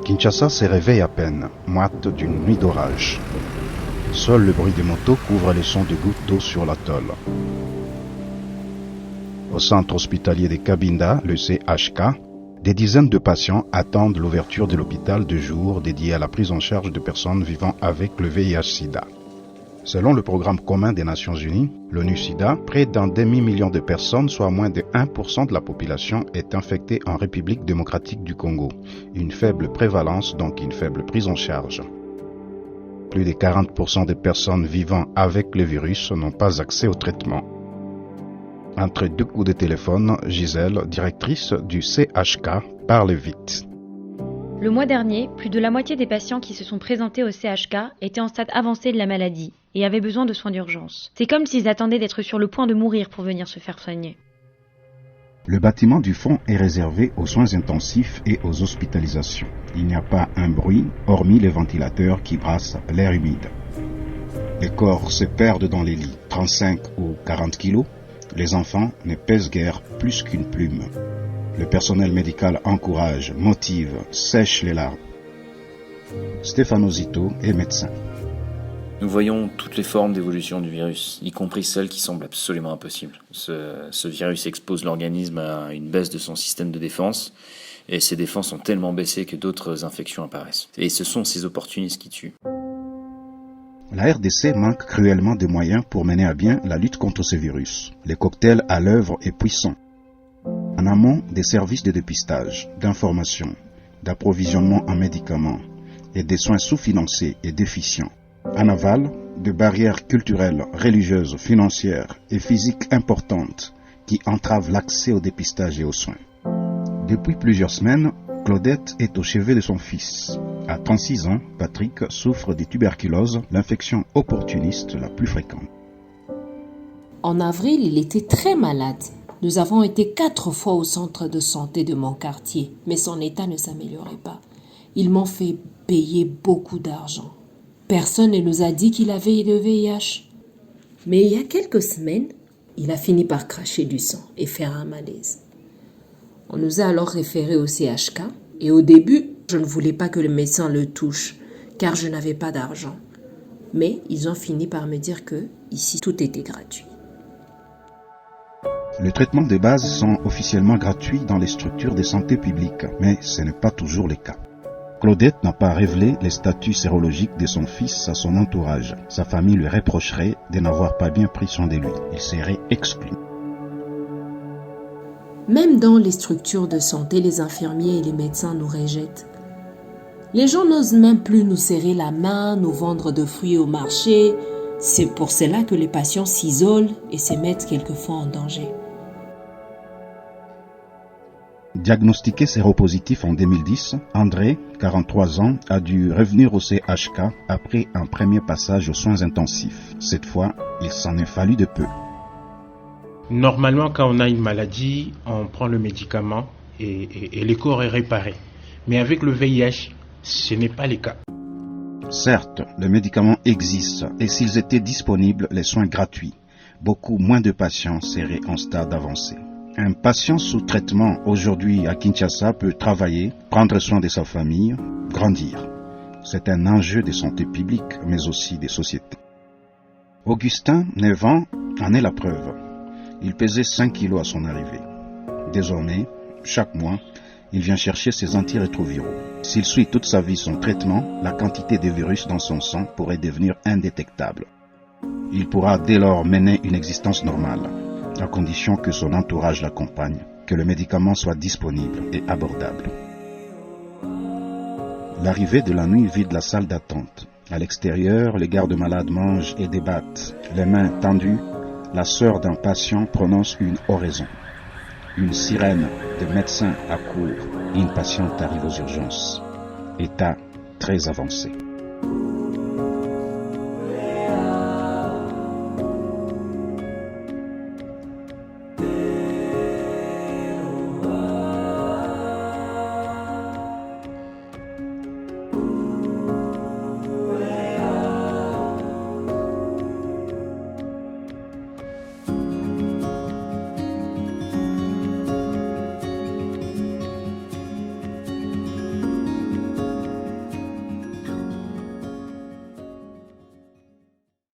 Kinshasa se réveille à peine, moite d'une nuit d'orage. Seul le bruit des motos couvre les sons de gouttes d'eau sur l'atoll. Au centre hospitalier de Kabinda, le CHK, des dizaines de patients attendent l'ouverture de l'hôpital de jour dédié à la prise en charge de personnes vivant avec le VIH-Sida. Selon le programme commun des Nations Unies, l'ONU-SIDA, près d'un demi-million de personnes, soit moins de 1% de la population, est infectée en République démocratique du Congo. Une faible prévalence, donc une faible prise en charge. Plus de 40% des personnes vivant avec le virus n'ont pas accès au traitement. Entre deux coups de téléphone, Gisèle, directrice du CHK, parle vite. Le mois dernier, plus de la moitié des patients qui se sont présentés au CHK étaient en stade avancé de la maladie et avaient besoin de soins d'urgence. C'est comme s'ils attendaient d'être sur le point de mourir pour venir se faire soigner. Le bâtiment du fond est réservé aux soins intensifs et aux hospitalisations. Il n'y a pas un bruit, hormis les ventilateurs qui brassent l'air humide. Les corps se perdent dans les lits, 35 ou 40 kilos. Les enfants ne pèsent guère plus qu'une plume. Le personnel médical encourage, motive, sèche les larmes. Stefano Zito est médecin. Nous voyons toutes les formes d'évolution du virus, y compris celles qui semblent absolument impossibles. Ce virus expose l'organisme à une baisse de son système de défense, et ses défenses ont tellement baissé que d'autres infections apparaissent. Et ce sont ces opportunistes qui tuent. La RDC manque cruellement de moyens pour mener à bien la lutte contre ce virus. Les cocktails à l'œuvre est puissant. En amont, des services de dépistage, d'information, d'approvisionnement en médicaments et des soins sous-financés et déficients. En aval, de barrières culturelles, religieuses, financières et physiques importantes qui entravent l'accès au dépistage et aux soins. Depuis plusieurs semaines, Claudette est au chevet de son fils. À 36 ans, Patrick souffre de tuberculose, l'infection opportuniste la plus fréquente. En avril, il était très malade. Nous avons été 4 fois au centre de santé de mon quartier, mais son état ne s'améliorait pas. Ils m'ont fait payer beaucoup d'argent. Personne ne nous a dit qu'il avait le VIH. Mais il y a quelques semaines, il a fini par cracher du sang et faire un malaise. On nous a alors référés au CHK et au début, je ne voulais pas que le médecin le touche car je n'avais pas d'argent. Mais ils ont fini par me dire que ici tout était gratuit. Les traitements de base sont officiellement gratuits dans les structures de santé publique, mais ce n'est pas toujours le cas. Claudette n'a pas révélé les statuts sérologiques de son fils à son entourage. Sa famille lui reprocherait de n'avoir pas bien pris soin de lui. Il serait exclu. Même dans les structures de santé, les infirmiers et les médecins nous rejettent. Les gens n'osent même plus nous serrer la main, nous vendre de fruits au marché. C'est pour cela que les patients s'isolent et se mettent quelquefois en danger. Diagnostiqué séropositif en 2010, André, 43 ans, a dû revenir au CHK après un premier passage aux soins intensifs. Cette fois, il s'en est fallu de peu. Normalement, quand on a une maladie, on prend le médicament et le corps est réparé. Mais avec le VIH, ce n'est pas le cas. Certes, les médicaments existent et s'ils étaient disponibles, les soins gratuits, beaucoup moins de patients seraient en stade avancé. Un patient sous traitement aujourd'hui à Kinshasa peut travailler, prendre soin de sa famille, grandir. C'est un enjeu de santé publique, mais aussi de société. Augustin, 9 ans, en est la preuve. Il pesait 5 kilos à son arrivée. Désormais, chaque mois, il vient chercher ses antirétroviraux. S'il suit toute sa vie son traitement, la quantité de virus dans son sang pourrait devenir indétectable. Il pourra dès lors mener une existence normale, à condition que son entourage l'accompagne, que le médicament soit disponible et abordable. L'arrivée de la nuit vide la salle d'attente. À l'extérieur, les gardes-malades mangent et débattent. Les mains tendues, la sœur d'un patient prononce une oraison. Une sirène de médecins accourt et une patiente arrive aux urgences. État très avancé.